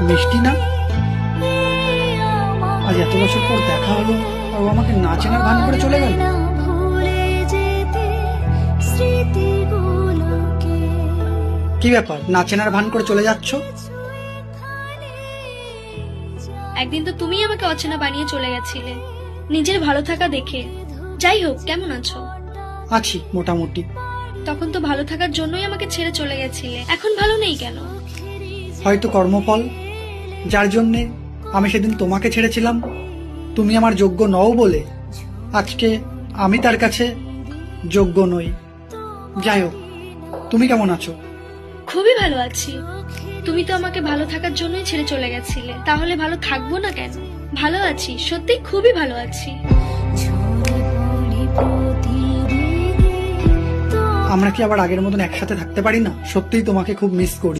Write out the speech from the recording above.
মিষ্টি না? আজ এত বছর পর দেখা হলো আর ও আমাকে না চেনার ভান করে চলে গেল। কি ব্যাপার, না চেনার ভান করে চলে যাচ্ছ? একদিন তো তুমি আমাকে অচেনা বানিয়ে চলে গেছিলে নিজের ভালো থাকা দেখে। যাই হোক, কেমন আছো? আছি মোটামুটি। তখন তো ভালো থাকার জন্যই আমাকে ছেড়ে চলে গেছিলে, এখন ভালো নেই কেন? হয়তো কর্মফল, যার জন্যে আমি সেদিন তোমাকে ছেড়েছিলাম। তুমি আমার যোগ্য নও বলে আজকে আমি তার কাছে যোগ্য নই। যাই হোক, তুমি কেমন আছো? খুবই ভালো আছি। তুমি তো আমাকে ভালো থাকার জন্যই ছেড়ে চলে গেছিলে, তাহলে ভালো থাকবো না কেন? ভালো আছি, সত্যি খুবই ভালো আছি। আমরা কি আবার আগের মতন একসাথে থাকতে পারি না? সত্যিই তোমাকে খুব মিস করি।